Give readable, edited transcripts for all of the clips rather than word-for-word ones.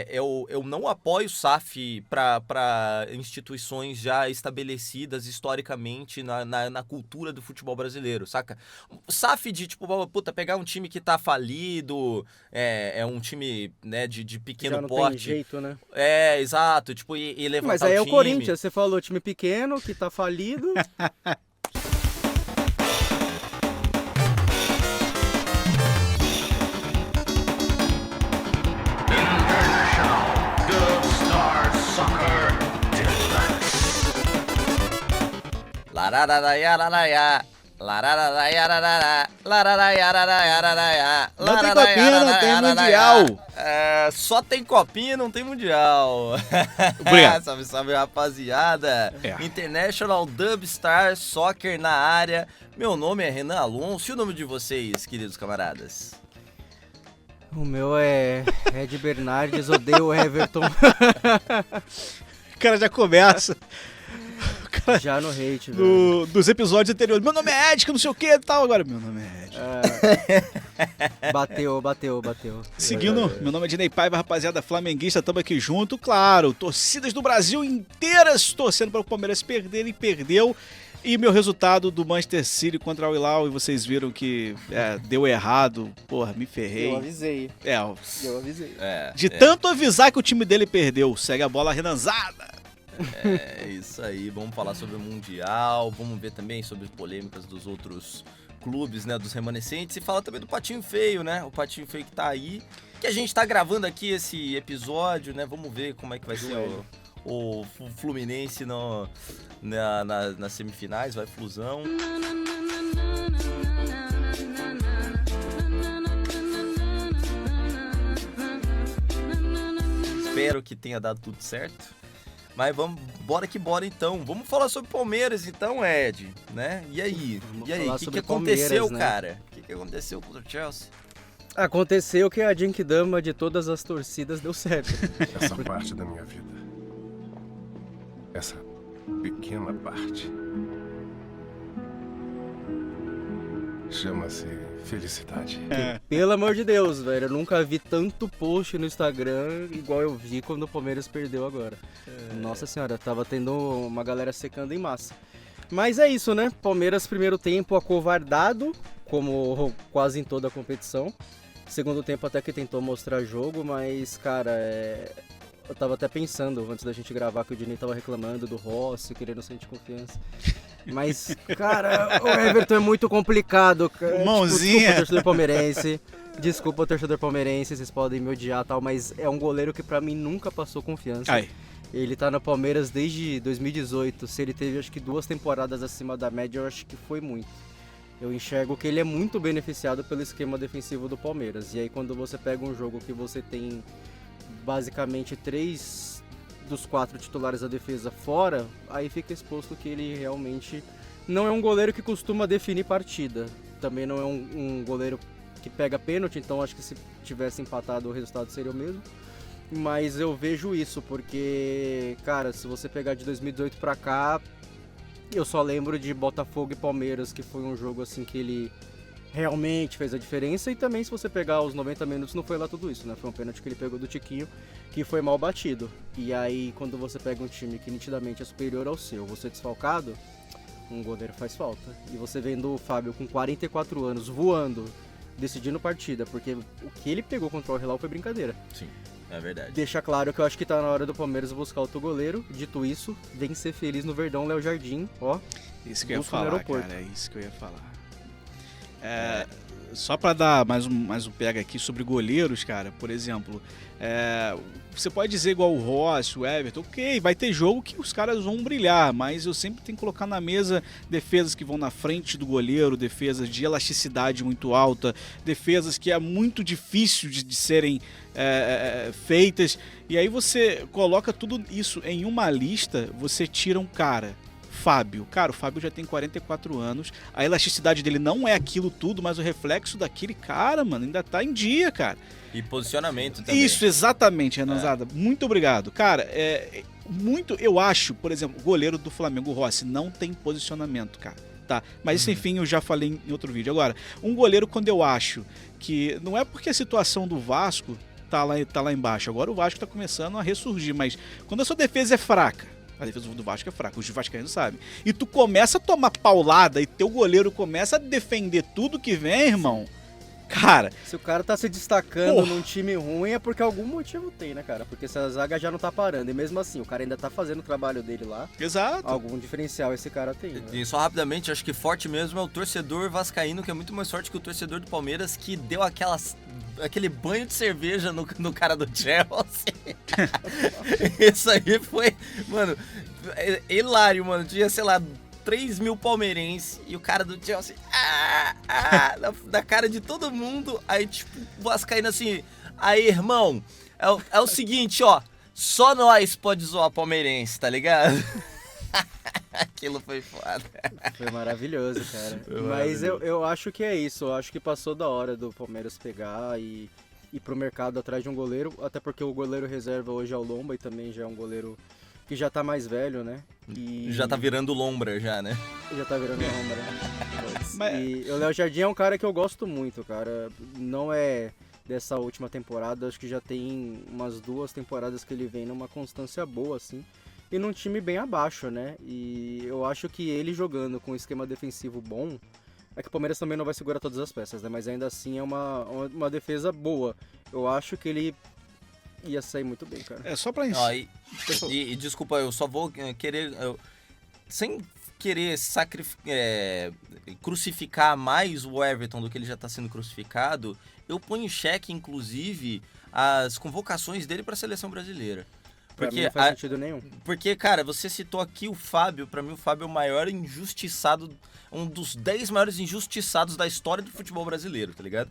eu não apoio SAF para instituições já estabelecidas historicamente na cultura do futebol brasileiro, saca? SAF de, tipo, puta, pegar um time que tá falido, é um time, né, de pequeno Já não porte. tem jeito, né? Exato, tipo, e levantar Mas aí é o o time. Corinthians, você falou, time pequeno, que tá falido. Larararaiararaiá, larararaiararaiá, larararaiararaiá, Não tem copinha, não tem mundial. Só tem copinha, não tem mundial. Obrigado. Salve, salve, rapaziada. É. International Dubstar Soccer na área. Meu nome é Renan Alonso. E o nome de vocês, queridos camaradas? O meu é Ed Bernardes, odeio o Everton. O cara já começa. Já no hate, velho. Dos episódios anteriores. Meu nome é Ed, que não sei o que e tal. Agora, meu nome é Ed. Bateu. Seguindo, meu nome é Dinei Paiva, rapaziada flamenguista, estamos aqui junto. Claro, torcidas do Brasil inteiras torcendo para o Palmeiras perder e perdeu. E meu resultado do Manchester City contra o Hilal, e vocês viram que deu errado. Porra, me ferrei. Eu avisei. De tanto avisar que o time dele perdeu. Segue a bola renanzada. É isso aí, vamos falar sobre o Mundial, vamos ver também sobre as polêmicas dos outros clubes, né, dos remanescentes, e fala também do Patinho Feio, né, o Patinho Feio que tá aí, que a gente tá gravando aqui esse episódio, né, vamos ver como é que vai ser o Fluminense nas semifinais, vai Flusão. Espero que tenha dado tudo certo. Mas bora que bora então. Vamos falar sobre Palmeiras então, Ed, né? E aí? O que aconteceu, né? cara? O que aconteceu com o Chelsea? Aconteceu que a Genkidama de todas as torcidas deu certo. Essa parte da minha vida. Essa pequena parte. Chama-se felicidade. Pelo amor de Deus, velho. Eu nunca vi tanto post no Instagram igual eu vi quando o Palmeiras perdeu agora. Nossa senhora, tava tendo uma galera secando em massa. Mas é isso, né? Palmeiras, primeiro tempo, acovardado, como quase em toda a competição. Segundo tempo até que tentou mostrar jogo, mas, cara, eu tava até pensando, antes da gente gravar, que o Dini tava reclamando do Rossi, querendo sentir confiança. Mas, cara, o Everton é muito complicado, cara. Mãozinha. Desculpa, torcedor palmeirense, vocês podem me odiar e tal, mas é um goleiro que pra mim nunca passou confiança. Ai. Ele tá no Palmeiras desde 2018. Se ele teve, acho que 2 temporadas acima da média, eu acho que foi muito. Eu enxergo que ele é muito beneficiado pelo esquema defensivo do Palmeiras. E aí, quando você pega um jogo que você tem basicamente 3 dos 4 titulares da defesa fora, aí fica exposto que ele realmente não é um goleiro que costuma definir partida. Também não é um goleiro que pega pênalti, então acho que se tivesse empatado o resultado seria o mesmo. Mas eu vejo isso, porque, cara, se você pegar de 2018 pra cá, eu só lembro de Botafogo e Palmeiras, que foi um jogo assim que ele realmente fez a diferença. E também, se você pegar os 90 minutos, não foi lá tudo isso, né? Foi um pênalti que ele pegou do Tiquinho, que foi mal batido. E aí, quando você pega um time que nitidamente é superior ao seu, você desfalcado, um goleiro faz falta. E você vendo o Fábio com 44 anos voando, decidindo partida, porque o que ele pegou contra o Hilal foi brincadeira. Sim, é verdade. Deixa claro que eu acho que tá na hora do Palmeiras buscar outro goleiro. Dito isso, vem ser feliz no Verdão, Léo Jardim, ó. Isso que eu ia falar, cara, é isso que eu ia falar. Só para dar mais um pega aqui sobre goleiros, cara, por exemplo, você pode dizer igual o Rossi, o Everton, ok, vai ter jogo que os caras vão brilhar, mas eu sempre tenho que colocar na mesa defesas que vão na frente do goleiro, defesas de elasticidade muito alta, defesas que é muito difícil de serem feitas, e aí você coloca tudo isso em uma lista, você tira um cara. Fábio. Cara, o Fábio já tem 44 anos, a elasticidade dele não é aquilo tudo, mas o reflexo daquele cara, mano, ainda tá em dia, cara. E posicionamento também. Isso, exatamente, Renanzada. Muito obrigado. Cara, eu acho, por exemplo, o goleiro do Flamengo, o Rossi, não tem posicionamento, cara. Tá? Mas isso, enfim, eu já falei em outro vídeo. Agora, um goleiro, quando eu acho que não é porque a situação do Vasco tá lá embaixo. Agora o Vasco tá começando a ressurgir, mas quando a sua defesa é fraca, a defesa do Vasco é fraca, os vascaínos sabem, e tu começa a tomar paulada e teu goleiro começa a defender tudo que vem, irmão, cara... Se o cara tá se destacando Porra. num time ruim é porque algum motivo tem, né, cara? Porque essa zaga já não tá parando. E mesmo assim, o cara ainda tá fazendo o trabalho dele lá. Exato. Algum diferencial esse cara tem, né? E só rapidamente, acho que forte mesmo é o torcedor vascaíno, que é muito mais forte que o torcedor do Palmeiras, que deu aquele banho de cerveja no cara do Chelsea. Isso aí foi, mano, hilário, mano. Tinha, sei lá, 3 mil palmeirenses e o cara do Chelsea na cara de todo mundo. Aí, tipo, o vascaíno assim, aí, irmão, é o seguinte, ó, só nós pode zoar palmeirense, tá ligado? Aquilo foi foda. Foi maravilhoso, cara. Foi Mas maravilhoso. eu acho que é isso. Eu acho que passou da hora do Palmeiras pegar e ir pro mercado atrás de um goleiro. Até porque o goleiro reserva hoje é o Lomba e também já é um goleiro que já tá mais velho, né? E Já tá virando lombra já, né? já tá virando Lomba, né? Mas- E o Léo Jardim é um cara que eu gosto muito, cara. Não é dessa última temporada, acho que já tem umas 2 temporadas que ele vem numa constância boa, assim. E num time bem abaixo, né? E eu acho que ele jogando com um esquema defensivo bom, é que o Palmeiras também não vai segurar todas as peças, né? Mas ainda assim é uma defesa boa. Eu acho que ele ia sair muito bem, cara. É só pra Ó, e desculpa, eu só vou querer... sem querer crucificar mais o Everton do que ele já tá sendo crucificado, eu ponho em xeque, inclusive, as convocações dele pra seleção brasileira. Pra mim Porque, não faz sentido nenhum. porque, cara, você citou aqui o Fábio. Pra mim, o Fábio é o maior injustiçado, um dos 10 maiores injustiçados da história do futebol brasileiro, tá ligado?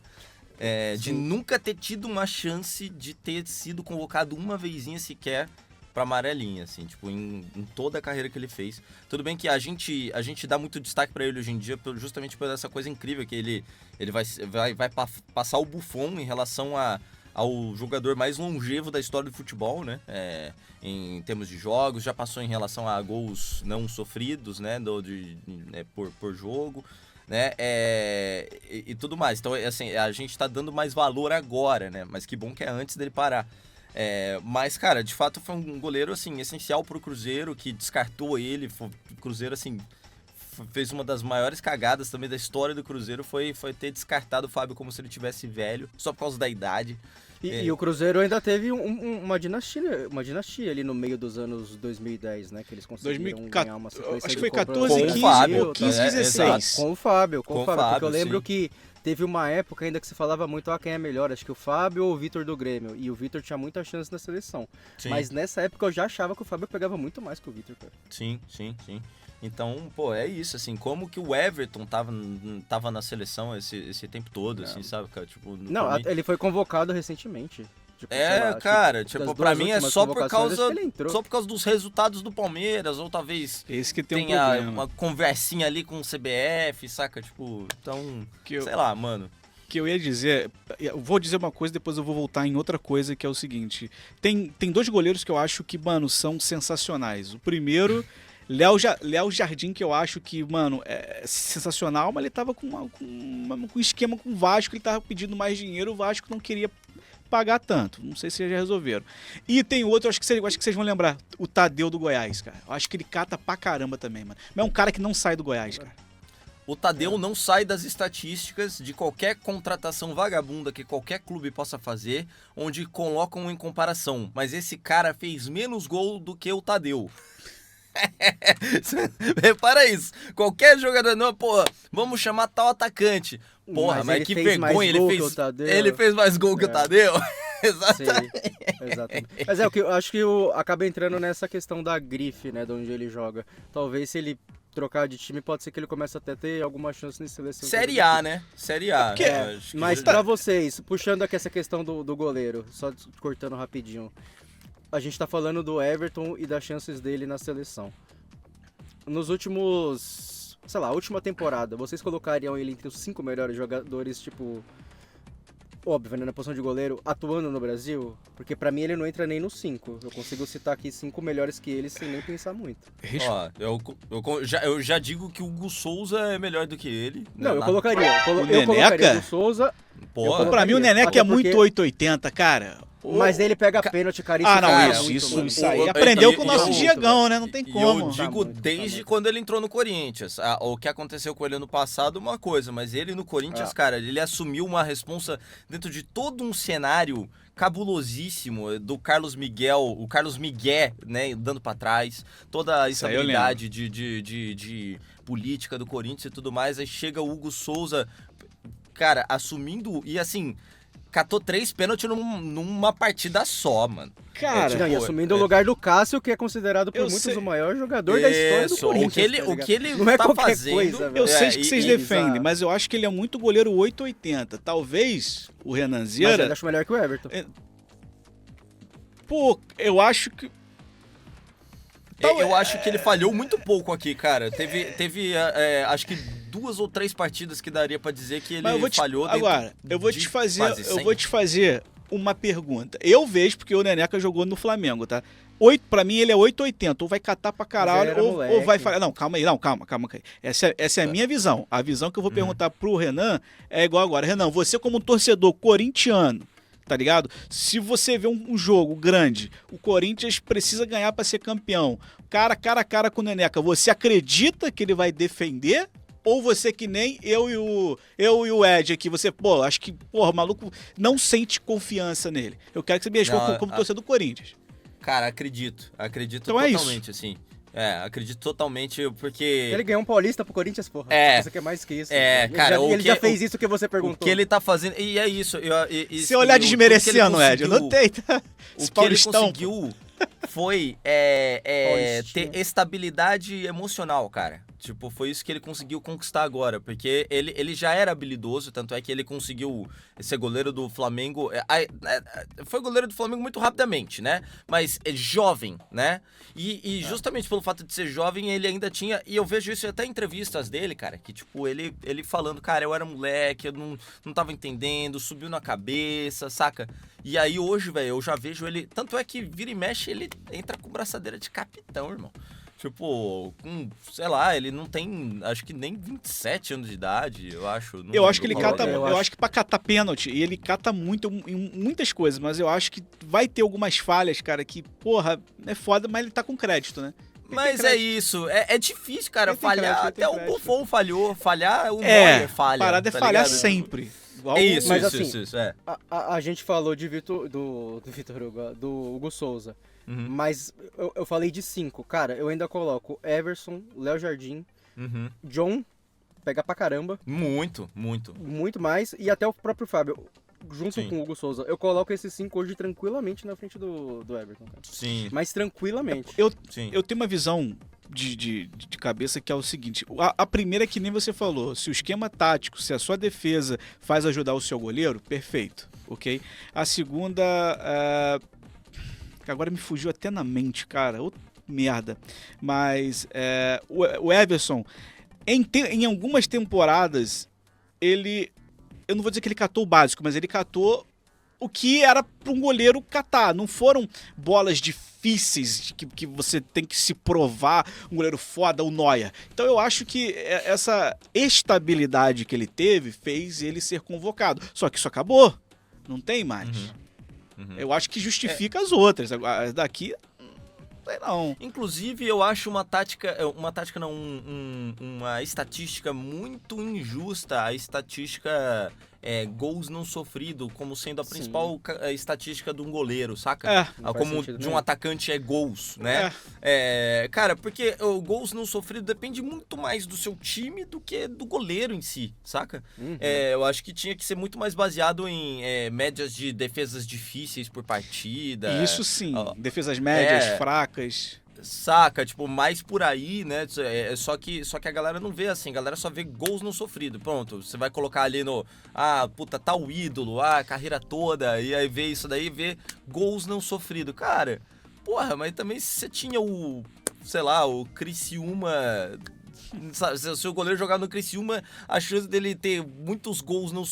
De nunca ter tido uma chance de ter sido convocado uma vezinha sequer pra amarelinha, assim, tipo, em toda a carreira que ele fez. Tudo bem que a gente dá muito destaque pra ele hoje em dia, justamente por essa coisa incrível que ele vai passar o Buffon em relação ao jogador mais longevo da história do futebol, né? Em termos de jogos, já passou em relação a gols não sofridos, né? Por jogo, né? E tudo mais. Então, assim, a gente tá dando mais valor agora, né? Mas que bom que é antes dele parar. Mas, cara, de fato foi um goleiro, assim, essencial pro Cruzeiro, que descartou ele. O Cruzeiro, assim, fez uma das maiores cagadas também da história do Cruzeiro, foi ter descartado o Fábio como se ele tivesse velho, só por causa da idade. E o Cruzeiro ainda teve uma dinastia ali no meio dos anos 2010, né? Que eles conseguiram 2014, ganhar uma sequência acho que de foi compras. 14, Com o 15, Fábio, 15, é, 16. Com o Fábio, porque eu lembro sim. que teve uma época ainda que se falava muito quem é melhor, acho que o Fábio ou o Vitor do Grêmio, e o Vitor tinha muita chance na seleção. Sim. Mas nessa época eu já achava que o Fábio pegava muito mais que o Vitor, cara. Sim. Então, pô, é isso, assim, como que o Everton tava na seleção esse tempo todo, assim, sabe, cara? Tipo, Não, pra mim- ele foi convocado recentemente. Tipo, sei lá, cara, tipo, das tipo, pra duas mim é últimas só por convocações, causa acho que ele entrou. só por causa dos resultados do Palmeiras, ou talvez Esse que tem um tenha problema. uma conversinha ali com o CBF, saca? Tipo, então, Que eu- sei lá, mano. Que eu ia dizer, eu vou dizer uma coisa, depois eu vou voltar em outra coisa, que é o seguinte. Tem 2 goleiros que eu acho que, mano, são sensacionais. O primeiro, Léo Jardim, que eu acho que, mano, é sensacional, mas ele tava com um esquema com o Vasco, ele tava pedindo mais dinheiro, o Vasco não queria pagar tanto. Não sei se já resolveram. E tem outro, acho que vocês vão lembrar, o Tadeu do Goiás, cara. Eu acho que ele cata pra caramba também, mano. Mas é um cara que não sai do Goiás, cara. O Tadeu não sai das estatísticas de qualquer contratação vagabunda que qualquer clube possa fazer, onde colocam em comparação. Mas esse cara fez menos gol do que o Tadeu. Repara isso. Qualquer jogador, não, pô, vamos chamar tal atacante. Porra, mas ele que fez mais vergonha, gol que o Tadeu. ele fez mais gol que o Tadeu. Exatamente. Sim, exatamente. Mas o que eu acho que acaba entrando nessa questão da grife, né, de onde ele joga. Talvez se ele trocar de time, pode ser que ele comece até a ter alguma chance na seleção. Série A, né? Série A. Porque- Eu acho que Mas já- pra vocês, puxando aqui essa questão do goleiro, só cortando rapidinho. A gente tá falando do Everton e das chances dele na seleção. Nos últimos, sei lá, última temporada, vocês colocariam ele entre os 5 melhores jogadores, tipo, óbvio, né, na posição de goleiro, atuando no Brasil? Porque pra mim ele não entra nem nos 5. Eu consigo citar aqui 5 melhores que ele sem nem pensar muito. Ó, eu já digo que o Hugo Souza é melhor do que ele. Não, eu Lá- colocaria. Eu Neneca? colocaria o Souza. Porra, eu Pra mim o colocaria, Neneca até é muito porque- 880, cara. Mas ele pega pênalti, cara. Isso Ah, não, cara, isso, muito isso, bom. isso aí. o- Aprendeu e- com o e nosso eu- Diegão, né? Não tem E eu como. digo muito, desde muito. quando ele entrou no Corinthians. O que aconteceu com ele ano passado, uma coisa, mas ele no Corinthians, cara, ele assumiu uma responsa dentro de todo um cenário cabulosíssimo do Carlos Miguel, o Carlos Miguel, né, dando pra trás, toda a Isso aí eu instabilidade de política do Corinthians e tudo mais. Aí chega o Hugo Souza, cara, assumindo e assim. Catou 3 pênaltis numa partida só, mano. Cara, Não, e Pô, assumindo o lugar do Cássio, que é considerado por Eu muitos sei. o maior jogador da história do Isso, Corinthians. o que ele Não é tá qualquer fazendo, coisa, velho. eu sei É, que vocês e- defendem, exato. mas eu acho que ele é muito goleiro 880. Talvez o Renan Mas Zieira... eu acho melhor que o Everton. Pô, eu acho que... Eu acho que ele falhou muito pouco aqui, cara. Teve acho que 2 ou 3 partidas que daria pra dizer que ele Mas eu vou te, falhou dentro agora, eu vou de te fazer, quase eu 100. vou te fazer uma pergunta. Eu vejo porque o Neneca jogou no Flamengo, tá? Pra mim ele é 880, ou vai catar pra Mas ele caralho, era ou moleque. vai falar, não, calma aí, não, calma. Essa é a minha visão. A visão que eu vou perguntar pro Renan é igual agora. Renan, você como torcedor corintiano, tá ligado? Se você vê um jogo grande, o Corinthians precisa ganhar pra ser campeão, cara a cara com o Neneca, você acredita que ele vai defender? Ou você que nem eu e o Ed aqui, você, pô, acho que, porra, o maluco não sente confiança nele. Eu quero que você me responda Não, como torcedor do Corinthians. Cara, acredito Então é isso. totalmente, assim. Acredito totalmente, porque... Ele ganhou um paulista pro Corinthians, porra. É. Você quer mais que isso. É, Ele cara, já, o ele que- já fez o- isso que você O perguntou. que ele tá fazendo... E é isso. Se olhar desmerecendo, Ed, eu notei, tá? O Esse que ele Paulistão, conseguiu foi ter Paulistinha. estabilidade emocional, cara. Tipo, foi isso que ele conseguiu conquistar agora, porque ele já era habilidoso, tanto é que ele conseguiu ser goleiro do Flamengo. Foi goleiro do Flamengo muito rapidamente, né? Mas é jovem, né? E justamente pelo fato de ser jovem, ele ainda tinha. E eu vejo isso até em entrevistas dele, cara, que tipo, ele falando, cara, eu era moleque, eu não tava entendendo, subiu na cabeça, saca? E aí hoje, velho, eu já vejo ele. Tanto é que vira e mexe, ele entra com braçadeira de capitão, irmão. Tipo, sei lá, ele não tem, acho que nem 27 anos de idade, eu acho. Não Eu acho que lembro ele qual cata. é. Eu acho que pra catar pênalti, e ele cata muito em muitas coisas, mas eu acho que vai ter algumas falhas, cara, que, porra, é foda, mas ele tá com crédito, né? Ele Mas tem é crédito. isso, é difícil, cara, Ele tem falhar. crédito, ele tem Até o crédito. Buffon falhou, falhar, o É, Neuer falha. a parada é tá falhar ligado? sempre. Igual É isso, Mas isso, assim, isso, é. A gente falou de do Vitor Hugo, do Hugo Souza. Uhum, Mas eu falei de 5. Cara, eu ainda coloco Everson, Léo Jardim, uhum. John, pega pra caramba, Muito, muito. muito mais, e até o próprio Fábio, junto Sim. com o Hugo Souza. Eu coloco esses 5 hoje tranquilamente na frente do Everton, cara. Sim, Mas tranquilamente. sim. Eu tenho uma visão de cabeça que é o seguinte: a primeira é que nem você falou, se o esquema tático, se a sua defesa faz ajudar o seu goleiro, perfeito, ok? A segunda, que agora me fugiu até na mente, cara, ô merda, mas o Everson, em algumas temporadas, eu não vou dizer que ele catou o básico, mas ele catou o que era para um goleiro catar. Não foram bolas difíceis que você tem que se provar um goleiro foda, o Neuer. Então eu acho que essa estabilidade que ele teve fez ele ser convocado. Só que isso acabou. Não tem mais. Uhum. Eu acho que justifica as outras. As daqui, não sei não. Inclusive, eu acho uma tática não, uma estatística muito injusta, a estatística gols não sofridos, como sendo a Sim. principal estatística de um goleiro, saca? Não faz Como sentido de um nenhum. atacante é gols, né? Cara, porque o gols não sofrido depende muito mais do seu time do que do goleiro em si, saca? Uhum. Eu acho que tinha que ser muito mais baseado em médias de defesas difíceis por partida. Isso sim. ó, Defesas médias, é. fracas. Saca, tipo, mais por aí, né? Só que a galera não vê assim, a galera só vê gols não sofrido. Pronto, você vai colocar ali no. Puta, tal ídolo, carreira toda, e aí vê isso daí, vê gols não sofrido. Cara, porra, mas também se você tinha sei lá, o Criciúma. Sabe, se o goleiro jogar no Criciúma, a chance dele ter muitos gols não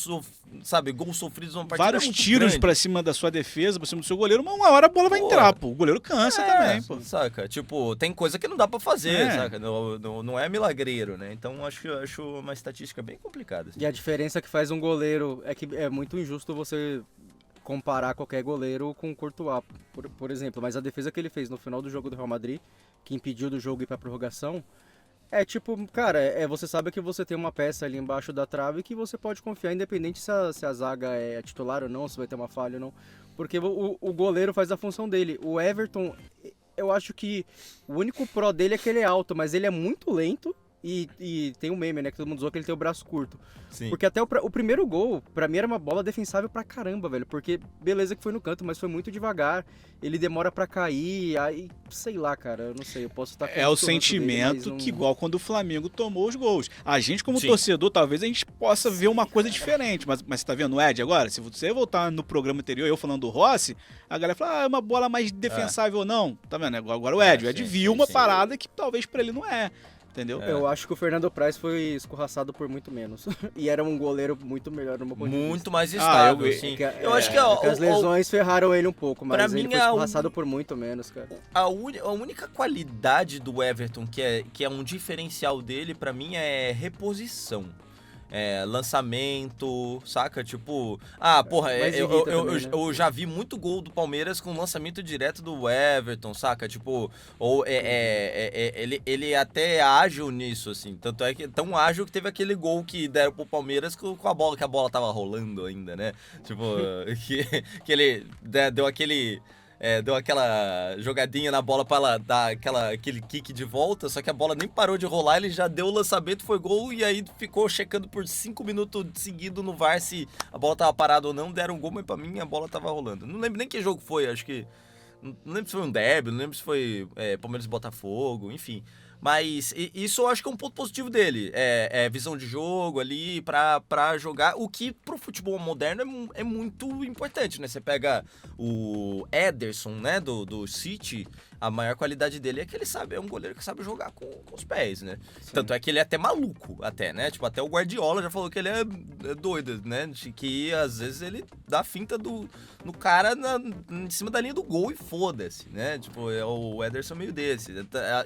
gols sofridos numa partida Vários é muito tiros grande. pra cima da sua defesa, pra cima do seu goleiro, mas uma hora a bola vai Pô. entrar, pô. O goleiro cansa também, pô. Saca? Tipo, tem coisa que não dá pra fazer, É. saca? Não é milagreiro, né? Então acho uma estatística bem complicada. assim. E a diferença que faz um goleiro é que é muito injusto você comparar qualquer goleiro com o Courtois, por exemplo. Mas a defesa que ele fez no final do jogo do Real Madrid, que impediu do jogo ir pra prorrogação, é tipo, cara, você sabe que você tem uma peça ali embaixo da trave que você pode confiar, independente se a zaga é titular ou não, se vai ter uma falha ou não. Porque o goleiro faz a função dele. O Everton, eu acho que o único pró dele é que ele é alto, mas ele é muito lento. E tem um meme, né, que todo mundo usou, que ele tem o braço curto. Sim. Porque até o primeiro gol, pra mim, era uma bola defensável pra caramba, velho. Porque, beleza que foi no canto, mas foi muito devagar. Ele demora pra cair, aí, sei lá, cara, eu não sei, eu posso estar com É o muito ranço sentimento dele, mas que, igual quando o Flamengo tomou os gols. A gente, como Sim. torcedor, talvez a gente possa ver uma coisa diferente. Mas você tá vendo o Ed agora? Se você voltar no programa anterior, eu falando do Rossi, a galera fala, é uma bola mais defensável ou não. Tá vendo? Agora o Ed. O Ed sim, viu sim, uma sim. parada que talvez pra ele não é. Entendeu? Eu acho que o Fernando Praz foi escorraçado por muito menos. E era um goleiro muito melhor no meu ponto de vista. Muito mais estável, eu- sim. Que Eu acho que as lesões ferraram ele um pouco, mas pra ele mim foi é escorraçado por muito menos, cara. a única qualidade do Everton que é um diferencial dele, pra mim, é reposição. Lançamento, saca? Tipo, porra, Mas irrita também, né? eu já vi muito gol do Palmeiras com lançamento direto do Everton, saca? Tipo, ou ele até é ágil nisso, assim. Tanto é que tão ágil que teve aquele gol que deram pro Palmeiras com a bola, que a bola tava rolando ainda, né? Tipo, que ele deu aquele. Deu aquela jogadinha na bola pra ela dar aquele kick de volta, só que a bola nem parou de rolar, ele já deu o lançamento, foi gol, e aí ficou checando por 5 minutos seguidos no VAR se a bola tava parada ou não, deram um gol, mas pra mim a bola tava rolando. Não lembro nem que jogo foi, acho que... Não lembro se foi um derby, não lembro se foi Palmeiras e Botafogo, enfim. Mas isso eu acho que é um ponto positivo dele. Visão de jogo ali pra jogar. O que pro futebol moderno é muito importante, né? Você pega o Ederson, né, do City, a maior qualidade dele é que ele é um goleiro que sabe jogar com os pés, né? Sim. Tanto é que ele é até maluco, né? Tipo, até o Guardiola já falou que ele é doido, né? Que às vezes ele dá a finta no cara em cima da linha do gol e foda-se, né? Tipo, o Ederson é meio desse.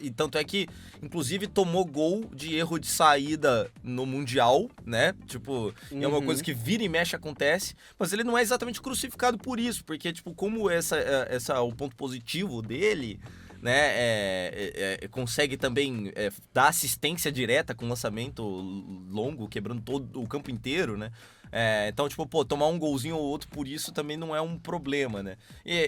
E tanto é que, inclusive, tomou gol de erro de saída no Mundial, né? Tipo, é uma coisa que vira e mexe acontece, mas ele não é exatamente crucificado por isso, porque, tipo, como o ponto positivo dele, né, consegue também dar assistência direta com lançamento longo, quebrando todo o campo inteiro, né? Então, tipo, tomar um golzinho ou outro por isso também não é um problema, né?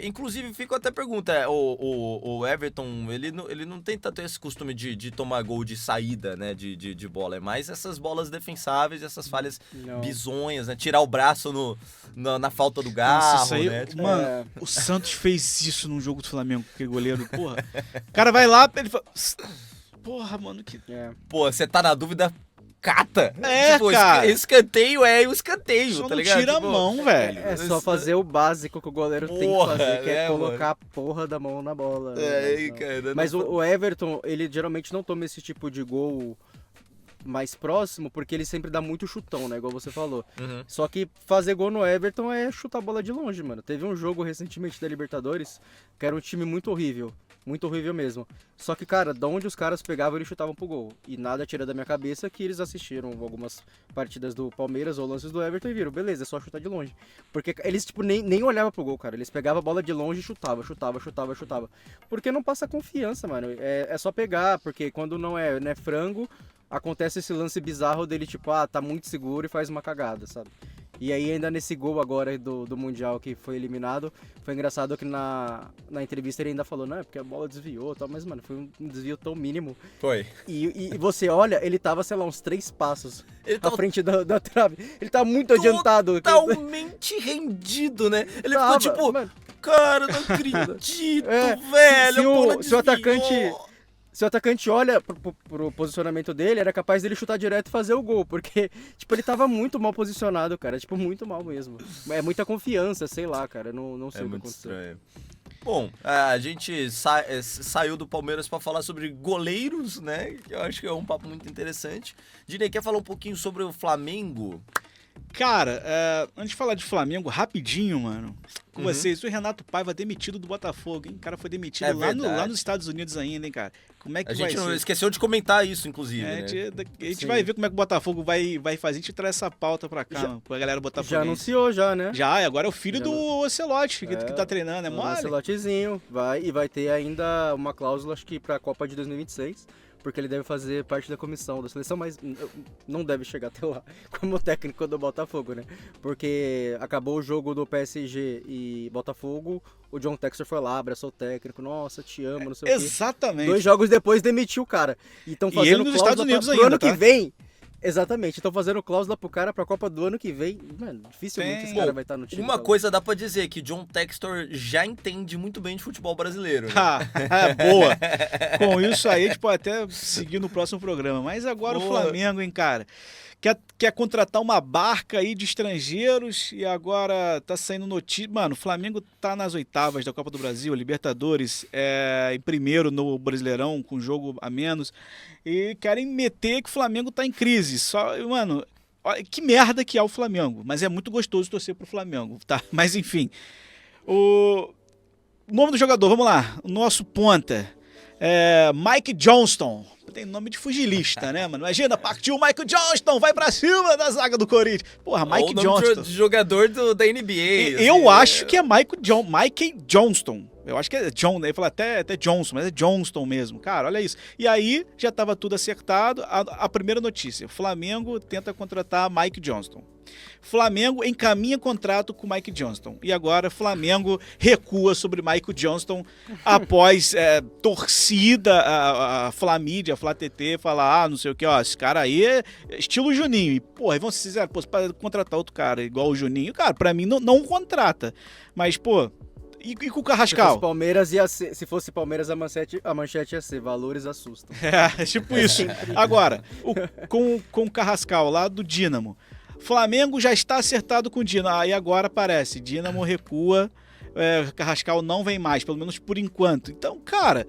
Inclusive, fica até a pergunta, o Everton, ele não tem tanto esse costume de tomar gol de saída, né, de bola, é mais essas bolas defensáveis, essas falhas bizonhas, né? Tirar o braço na falta do garro, Nossa, isso aí, né? Tipo, mano, o Santos fez isso num jogo do Flamengo, aquele goleiro, porra. O cara vai lá, ele fala, porra, mano, que... Pô, você tá na dúvida, cata. Tipo, cara. escanteio o escanteio, Só tá não ligado? tira Tipo, a mão, velho. É só fazer o básico que o goleiro tem que Porra, fazer, que é colocar mano. a porra da mão na bola. Né? cara. Mas o Everton, ele geralmente não toma esse tipo de gol mais próximo, porque ele sempre dá muito chutão, né? Igual você falou. Uhum. Só que fazer gol no Everton é chutar a bola de longe, mano. Teve um jogo recentemente da Libertadores, que era um time muito horrível. Muito horrível mesmo. Só que, cara, de onde os caras pegavam, eles chutavam pro gol. E nada tira da minha cabeça que eles assistiram algumas partidas do Palmeiras ou lances do Everton e viram, beleza, é só chutar de longe. Porque eles, tipo, nem olhavam pro gol, cara. Eles pegavam a bola de longe e chutava. Porque não passa confiança, mano. É só pegar, porque quando não é frango, acontece esse lance bizarro dele, tipo, tá muito seguro e faz uma cagada, sabe? E aí ainda nesse gol agora do Mundial que foi eliminado, foi engraçado que na entrevista ele ainda falou, não, é porque a bola desviou e tal, mas, mano, foi um desvio tão mínimo. Foi. E você olha, ele tava, sei lá, uns 3 passos Ele à tava frente da trave. Ele tá muito adiantado. totalmente rendido, né? Ele Tava, ficou tipo, mano, cara, não acredito, É, velho. se a bola o seu desviou. Se o atacante olha pro posicionamento dele, era capaz dele chutar direto e fazer o gol, porque, tipo, ele tava muito mal posicionado, cara, tipo, muito mal mesmo. É muita confiança, sei lá, cara, não sei o que Muito aconteceu. estranho. Bom, a gente saiu do Palmeiras para falar sobre goleiros, né? Que eu acho que é um papo muito interessante. Dinei, quer falar um pouquinho sobre o Flamengo? Cara, antes de falar de Flamengo, rapidinho, mano, com Uhum. vocês, o Renato Paiva demitido do Botafogo, hein? O cara foi demitido É lá verdade. nos Estados Unidos ainda, hein, cara? Como é que A vai gente não ser? esqueceu de comentar isso, inclusive, É, né? a gente Sim. vai ver como é que o Botafogo vai fazer. A gente traz essa pauta pra cá, mano, pra galera botafoguense. Já anunciou já, né? Já, e agora é o filho Já do não- Ocelote que tá treinando, é O mole? Lancelotezinho vai ter ainda uma cláusula, acho que pra Copa de 2026, porque ele deve fazer parte da comissão da seleção, mas não deve chegar até lá como técnico do Botafogo, né? Porque acabou o jogo do PSG e Botafogo, o John Textor foi lá, abraçou o técnico, nossa, te amo, não sei o quê. Exatamente. 2 jogos depois demitiu o cara. E estão E fazendo ele nos cláusula Estados Unidos pro ainda, ano tá? que vem. Exatamente, estão fazendo cláusula pro cara pra Copa do ano que vem. Mano, dificilmente esse cara vai estar no time. Uma tá coisa dá pra dizer, que John Textor já entende muito bem de futebol brasileiro, né? Boa. Com isso aí, a gente pode até seguir no próximo programa. Mas agora o Boa. Flamengo, hein, cara? Quer contratar uma barca aí de estrangeiros e agora tá saindo notícia. Mano, o Flamengo tá nas oitavas da Copa do Brasil, Libertadores, em primeiro no Brasileirão, com jogo a menos. E querem meter que o Flamengo tá em crise. Só, mano, olha que merda que é o Flamengo. Mas é muito gostoso torcer pro Flamengo, tá? Mas enfim. O nome do jogador, vamos lá. O nosso ponta. Mike Johnston. Tem nome de fugilista, né, mano? Imagina, partiu o Mike Johnston, vai pra cima da zaga do Corinthians. Porra, Mike Ou o nome Johnston. de jogador da NBA. Eu assim, acho que é Mike Johnston. Eu acho que é John, ele fala até Johnson, mas é Johnston mesmo. Cara, olha isso. E aí, já tava tudo acertado. A primeira notícia, Flamengo tenta contratar Mike Johnston. Flamengo encaminha contrato com Mike Johnston. E agora Flamengo recua sobre Mike Johnston após torcida, a Flamídia, a FlaTT, falar, não sei o que, ó, esse cara aí é estilo Juninho. E, porra, vão ser sinceros, pô, para contratar outro cara igual o Juninho, cara, pra mim não contrata. Mas, pô, e com o Se fosse Carrascal? Palmeiras, se fosse Palmeiras, a manchete ia ser valores assustam. É, tipo isso. Agora, com o Carrascal lá do Dínamo. Flamengo já está acertado com o Dínamo. Aí agora aparece, Dínamo recua, Carrascal não vem mais, pelo menos por enquanto. Então, cara,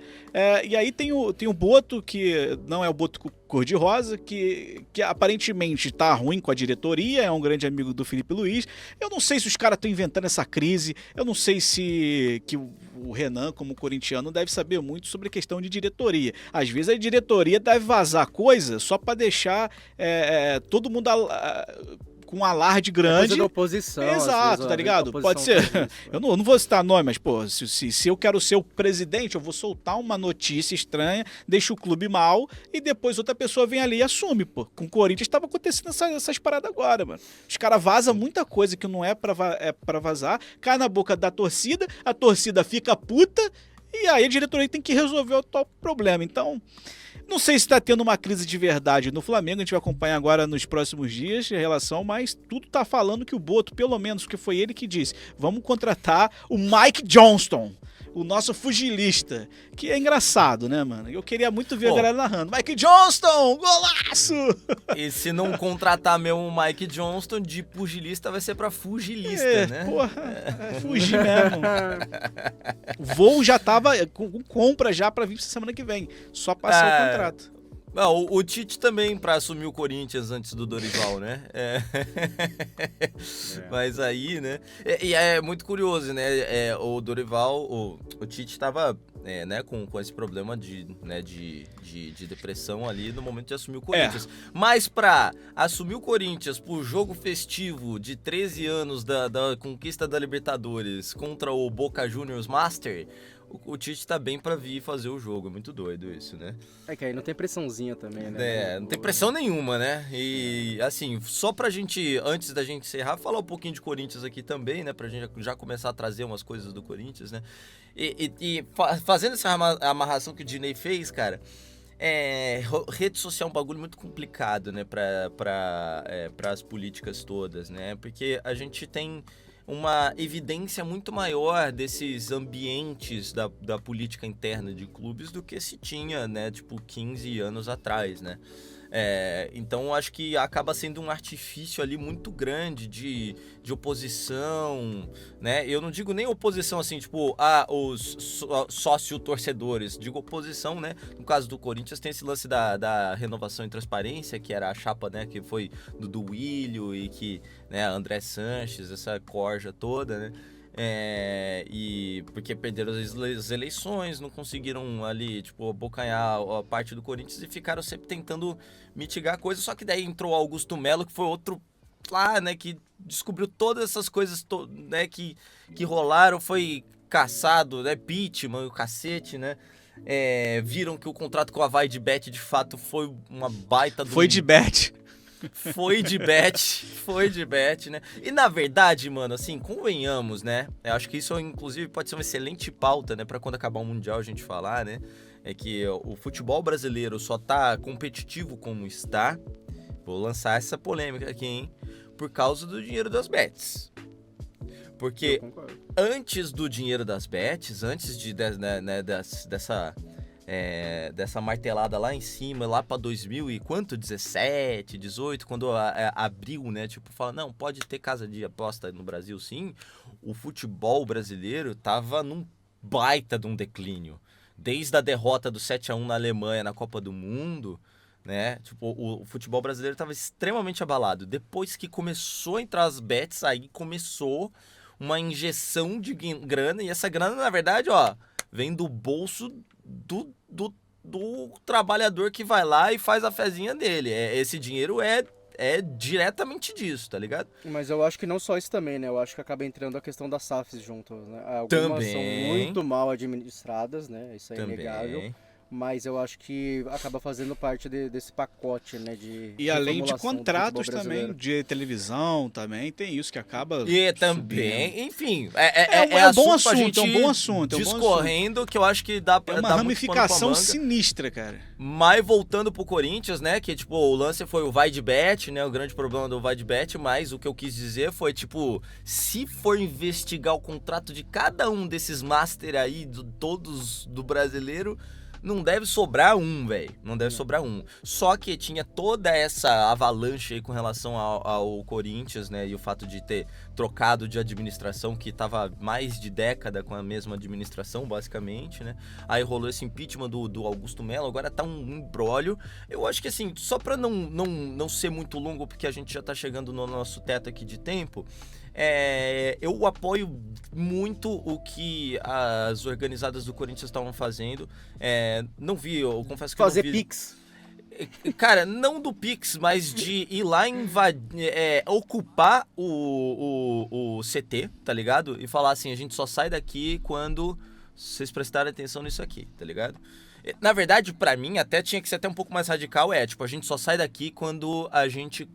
e aí tem o Boto, que não é o Boto cor-de-rosa, que aparentemente tá ruim com a diretoria, é um grande amigo do Felipe Luiz. Eu não sei se os caras estão inventando essa crise, eu não sei se que o Renan, como corintiano, deve saber muito sobre a questão de diretoria. Às vezes a diretoria deve vazar coisa só para deixar todo mundo com um alarde grande. Coisa da oposição. Exato, às vezes, tá ligado? a Pode oposição ser. faz isso. Eu não vou citar nome, mas, pô, se eu quero ser o presidente, eu vou soltar uma notícia estranha, deixo o clube mal e depois outra pessoa vem ali e assume, pô. Com o Corinthians tava acontecendo essas paradas agora, mano. Os caras vazam muita coisa que não é pra vazar, cai na boca da torcida, a torcida fica puta e aí a diretoria tem que resolver o tal problema. Então, não sei se está tendo uma crise de verdade no Flamengo, a gente vai acompanhar agora nos próximos dias a relação, mas tudo tá falando que o Boto, pelo menos, porque foi ele que disse, vamos contratar o Mike Johnston, o nosso fugilista, que é engraçado, né, mano? Eu queria muito ver a galera narrando, Mike Johnston, golaço! E se não contratar mesmo o Mike Johnston, de pugilista vai ser pra fugilista, né? Porra, fugir mesmo. O voo já tava com compra já pra vir semana que vem, só passar o contrato. Não, o Tite também pra assumir o Corinthians antes do Dorival, né? Mas aí, né? E é muito curioso, né? O Dorival, o Tite tava né, com esse problema de depressão ali no momento de assumir o Corinthians. Mas pra assumir o Corinthians pro jogo festivo de 13 anos da conquista da Libertadores contra o Boca Juniors Master, o Tite tá bem pra vir fazer o jogo. É muito doido isso, né? É que aí não tem pressãozinha também, né? Não tem pressão nenhuma, né? E, assim, só pra gente, antes da gente encerrar, falar um pouquinho de Corinthians aqui também, né? Pra gente já começar a trazer umas coisas do Corinthians, né? Fazendo essa amarração que o Dinei fez, cara, rede social é um bagulho muito complicado, né? Pra as políticas todas, né? Porque a gente tem uma evidência muito maior desses ambientes da política interna de clubes do que se tinha, né, tipo, 15 anos atrás, né? Então acho que acaba sendo um artifício ali muito grande de oposição, né? Eu não digo nem oposição assim, tipo, os sócio-torcedores, digo oposição, né? No caso do Corinthians tem esse lance da renovação e transparência, que era a chapa, né, que foi do Willio e que, né, André Sanches, essa corja toda, né? E porque perderam as eleições, não conseguiram ali, tipo, abocanhar a parte do Corinthians e ficaram sempre tentando mitigar a coisa. Só que daí entrou Augusto Melo, que foi outro lá, né, que descobriu todas essas coisas, né, que rolaram, foi caçado, né, Pitman e o cacete, né? Viram que o contrato com a Vai de Bet de fato foi uma baita do... Foi de bet. Foi de bet, né? E na verdade, mano, assim, convenhamos, né? Eu acho que isso, inclusive, pode ser uma excelente pauta, né? Pra quando acabar o Mundial a gente falar, né? É que o futebol brasileiro só tá competitivo como está. Vou lançar essa polêmica aqui, hein? Por causa do dinheiro das bets. Porque antes do dinheiro das bets, antes dessa martelada lá em cima, lá pra 2000 e quanto? 17, 18, quando abriu, né? Tipo, fala, não, pode ter casa de aposta no Brasil, sim. O futebol brasileiro tava num baita de um declínio. Desde a derrota do 7-1 na Alemanha na Copa do Mundo, né? Tipo, o futebol brasileiro tava extremamente abalado. Depois que começou a entrar as bets, aí começou uma injeção de grana. E essa grana, na verdade, ó, vem do bolso do trabalhador que vai lá e faz a fezinha dele. Esse dinheiro é diretamente disso, tá ligado? Mas eu acho que não só isso também, né? Eu acho que acaba entrando a questão das SAFs junto, né? Algumas também são muito mal administradas, né? Isso é também inegável. Mas eu acho que acaba fazendo parte desse pacote, né? E além de reformulação do contratos futebol também, brasileiro. de televisão também, tem isso que acaba E também, subindo. enfim, um bom pra assunto, gente é um bom assunto, é um bom discorrendo, que eu acho que dá pra É uma dar muito pano pra ramificação manga. sinistra, cara. Mas voltando pro Corinthians, né, que tipo, o lance foi o vai de bet, né, o grande problema do vai de bet, mas o que eu quis dizer foi, tipo, se for investigar o contrato de cada um desses master aí, todos do brasileiro, não deve sobrar um, velho. Não deve sobrar um. Só que tinha toda essa avalanche aí com relação ao Corinthians, né? E o fato de ter trocado de administração, que tava mais de década com a mesma administração, basicamente, né? Aí rolou esse impeachment do Augusto Melo, agora tá um imbróglio. Eu acho que, assim, só pra não ser muito longo, porque a gente já tá chegando no nosso teto aqui de tempo, eu apoio muito o que as organizadas do Corinthians estavam fazendo. Não vi, eu confesso que Fazer não vi. Pix. Cara, não do Pix, mas de ir lá ocupar o CT, tá ligado? E falar assim, a gente só sai daqui quando vocês prestarem atenção nisso aqui, tá ligado? Na verdade, pra mim, até tinha que ser até um pouco mais radical, tipo, a gente só sai daqui quando a gente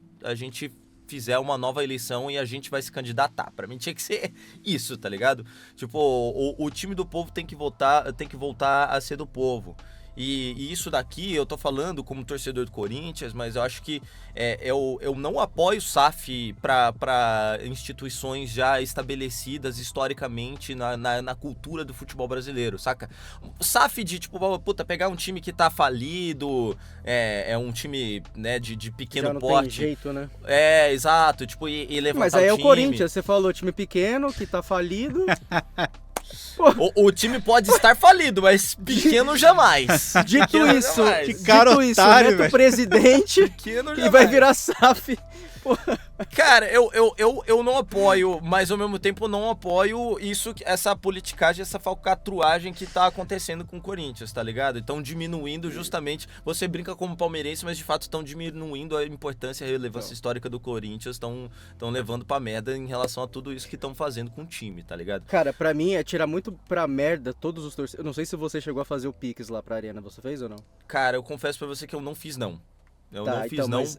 fizer uma nova eleição e a gente vai se candidatar. Pra mim tinha que ser isso, tá ligado? Tipo, o time do povo tem que voltar a ser do povo. E isso daqui eu tô falando como torcedor do Corinthians, mas eu acho que eu não apoio o SAF para instituições já estabelecidas historicamente na cultura do futebol brasileiro, saca? O SAF de, tipo, puta, pegar um time que tá falido, um time, né, de pequeno Já não porte. tem jeito, né? Exato, tipo, e levantar Mas aí é o time. Corinthians, você falou time pequeno, que tá falido. O time pode estar falido, mas pequeno jamais. Dito Pequeno isso, jamais. Que cara otário, mete o velho. presidente Pequeno e jamais. vai virar SAF. Cara, eu não apoio, mas ao mesmo tempo não apoio essa politicagem, essa falcatruagem que tá acontecendo com o Corinthians, tá ligado? Estão diminuindo justamente, você brinca como palmeirense, mas de fato estão diminuindo a importância e a relevância histórica do Corinthians, estão levando pra merda em relação a tudo isso que estão fazendo com o time, tá ligado? Cara, pra mim é tirar muito pra merda todos os torcedores. Eu não sei se você chegou a fazer o Pix lá pra Arena, você fez ou não? Cara, eu confesso pra você que eu não fiz não. Eu não fiz então, não. mas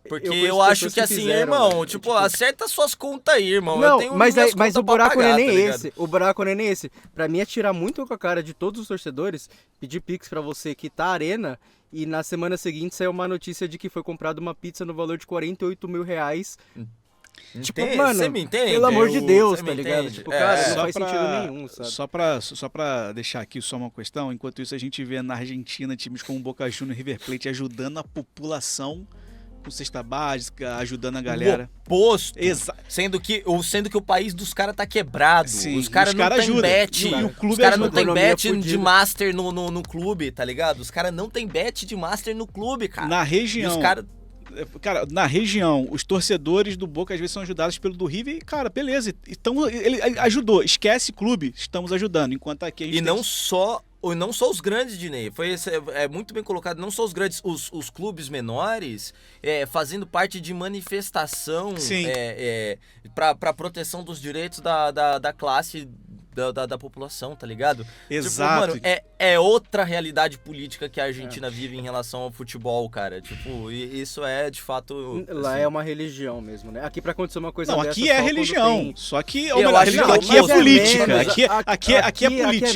Porque conheço eu acho pessoas que assim, fizeram, irmão, velho. tipo, acerta suas contas aí, irmão. Eu Não, tenho mas minhas o contas pra buraco pagar, não é nem tá ligado? esse. O buraco não é nem esse. Pra mim é tirar muito com a cara de todos os torcedores, pedir Pix pra você quitar a Arena e na semana seguinte saiu uma notícia de que foi comprada uma pizza no valor de 48 mil reais Tipo, Entende? mano, Você me entende? pelo amor de Deus, Você tá me ligado? entende? Tipo, cara, não Só faz pra- sentido nenhum, sabe? Só pra deixar aqui só uma questão, enquanto isso a gente vê na Argentina times como Boca Juniors e River Plate ajudando a população com cesta básica, ajudando a galera. O oposto. Exato. Sendo que o país dos caras tá quebrado. Sim, os caras os não cara tem ajudam. bet. E o clube os caras não ajuda. tem Economia bet de fudida. master no clube, tá ligado? Os caras não tem bet de master no clube, cara. Na E região. os caras... Cara, na região, os torcedores do Boca às vezes são ajudados pelo do River e, cara, beleza. Então, ele ajudou. Esquece clube, estamos ajudando. Enquanto aqui a gente E tem não só os grandes, Dinei. É muito bem colocado. Não só os grandes, os clubes menores fazendo parte de manifestação Sim. para proteção dos direitos da classe da população, tá ligado? Exato. Tipo, mano, é outra realidade política que a Argentina vive em relação ao futebol, cara. Tipo, e isso é de fato. Lá assim, é uma religião mesmo, né? Aqui pra acontecer uma coisa Não, dessa, aqui só é quando religião. tem- Só que, Eu ou melhor, acho religião, que aqui é mas é política. menos. Aqui é política. Aqui É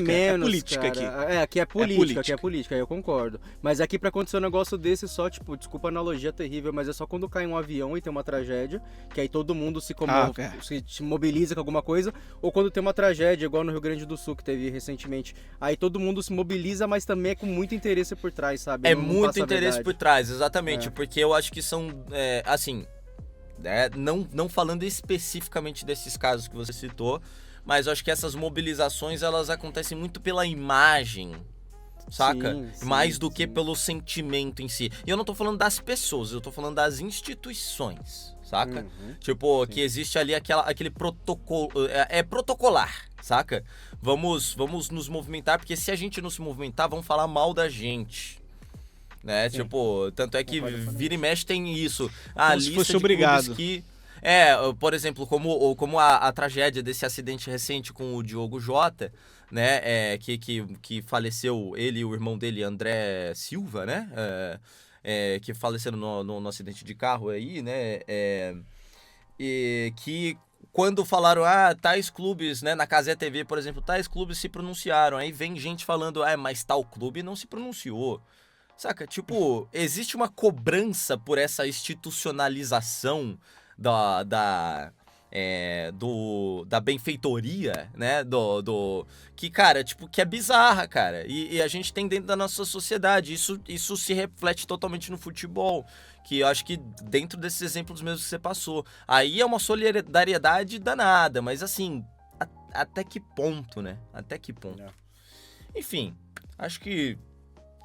menos, política aqui. cara. Aqui é política, política. aqui é política, aí eu concordo. Mas aqui pra acontecer um negócio desse, só, tipo, desculpa a analogia terrível, mas é só quando cai um avião e tem uma tragédia, que aí todo mundo se se mobiliza com alguma coisa, ou quando tem uma tragédia, igual no Rio Grande do Sul, que teve recentemente. Aí todo mundo se mobiliza, mas também é com muito interesse por trás, sabe? É Não muito passa a interesse verdade. por trás, exatamente. É. Porque eu acho que são, assim, não falando especificamente desses casos que você citou, mas eu acho que essas mobilizações, elas acontecem muito pela imagem, saca? Sim, Mais do que sim. pelo sentimento em si. E eu não tô falando das pessoas, eu tô falando das instituições, saca? Uhum. Tipo, Sim. que existe ali aquele protocolo, é protocolar, saca? Vamos nos movimentar, porque se a gente não se movimentar, vão falar mal da gente. Né? Sim. Tipo, tanto é que Concordo com vira e mexe tem isso. A Como se lista fosse de obrigado. clubes que... por exemplo, como a tragédia desse acidente recente com o Diogo Jota, né? Que faleceu ele e o irmão dele, André Silva, né? Que faleceram no acidente de carro aí, né? E que quando falaram, tais clubes, né? Na Cazé TV, por exemplo, tais clubes se pronunciaram. Aí vem gente falando, mas tal clube não se pronunciou. Saca? Tipo, existe uma cobrança por essa institucionalização da benfeitoria, né? Que, cara, tipo, que é bizarra, cara. E a gente tem dentro da nossa sociedade. Isso se reflete totalmente no futebol. Que eu acho que dentro desses exemplos mesmo que você passou. Aí é uma solidariedade danada, mas assim, até que ponto, né? Até que ponto. Enfim, acho que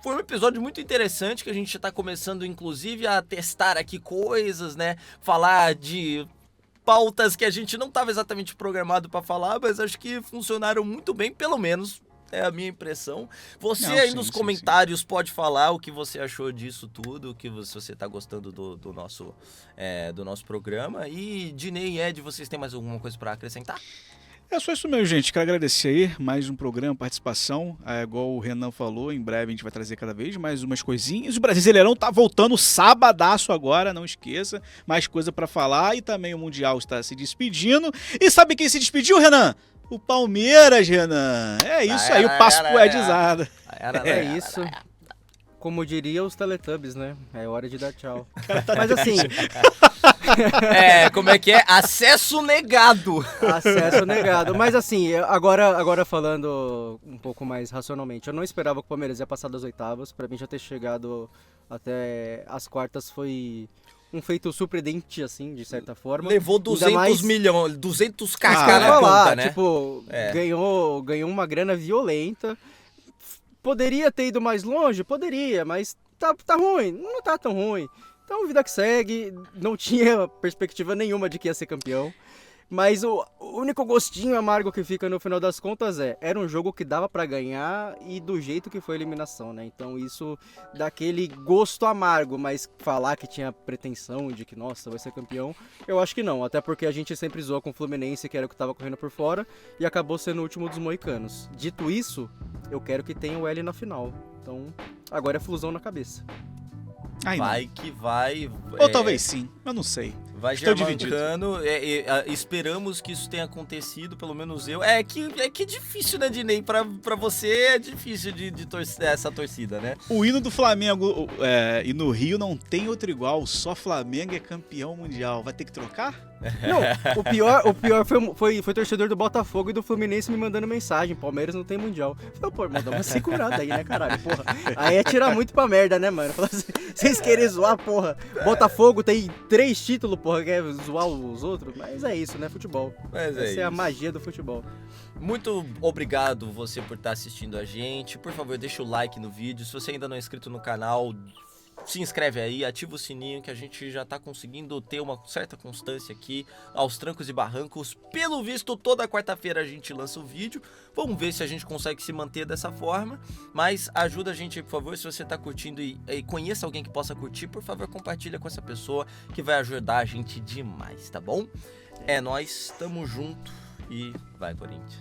foi um episódio muito interessante que a gente já tá começando, inclusive, a testar aqui coisas, né? Falar de pautas que a gente não estava exatamente programado para falar, mas acho que funcionaram muito bem, pelo menos é a minha impressão. Você Não, aí sim, nos sim, comentários pode falar o que você achou disso tudo, o que você tá gostando do nosso programa. E Dinei e Ed, vocês têm mais alguma coisa para acrescentar? É só isso mesmo, gente. Quero agradecer aí mais um programa, participação. Igual o Renan falou, em breve a gente vai trazer cada vez mais umas coisinhas. O Brasileirão tá voltando sabadaço agora, não esqueça. Mais coisa pra falar e também o Mundial está se despedindo. E sabe quem se despediu, Renan? O Palmeiras, Renan. É isso aí, o passo poetizado. É isso. Como diria os Teletubbies, né? É hora de dar tchau. Mas assim, Como é que é? Acesso negado. acesso negado. Mas assim, agora falando um pouco mais racionalmente, eu não esperava que o Palmeiras ia passar das oitavas. Pra mim já ter chegado até as quartas foi um feito surpreendente, assim, de certa forma. Levou Ainda 200 mais- milhões, 200 Isso kk que eu ia na falar, conta, né? tipo, ganhou uma grana violenta. Poderia ter ido mais longe? Poderia, mas tá ruim, não tá tão ruim. Então, vida que segue, não tinha perspectiva nenhuma de que ia ser campeão. Mas o único gostinho amargo que fica no final das contas era um jogo que dava pra ganhar e do jeito que foi a eliminação, né? Então isso dá aquele gosto amargo, mas falar que tinha pretensão de que, nossa, vai ser campeão, eu acho que não. Até porque a gente sempre zoou com o Fluminense, que era o que tava correndo por fora, e acabou sendo o último dos moicanos. Dito isso, eu quero que tenha o L na final. Então, agora é flusão na cabeça. Ai, não. Vai que vai. Ou talvez sim, eu não sei. Vai Estou dividido. germancando, esperamos que isso tenha acontecido, pelo menos eu. É que é difícil, né, Dinei? Pra você é difícil de torcer essa torcida, né? O hino do Flamengo e no Rio não tem outro igual, só Flamengo é campeão mundial. Vai ter que trocar? Não, o pior foi torcedor do Botafogo e do Fluminense me mandando mensagem. Palmeiras não tem mundial. Eu falei, pô, irmão, dá uma segurada aí, né, caralho? Porra. Aí é tirar muito pra merda, né, mano? Falar assim, vocês querem zoar, porra. Botafogo tem 3 títulos, porra, quer zoar os outros? Mas é isso, né, futebol. Mas Essa é a isso. magia do futebol. Muito obrigado você por estar assistindo a gente. Por favor, deixa o like no vídeo. Se você ainda não é inscrito no canal, se inscreve aí, ativa o sininho que a gente já tá conseguindo ter uma certa constância aqui, aos trancos e barrancos. Pelo visto, toda quarta-feira a gente lança o vídeo. Vamos ver se a gente consegue se manter dessa forma. Mas ajuda a gente aí, por favor. Se você tá curtindo e conheça alguém que possa curtir, por favor, compartilha com essa pessoa que vai ajudar a gente demais, tá bom? É nóis, tamo junto e vai, Corinthians.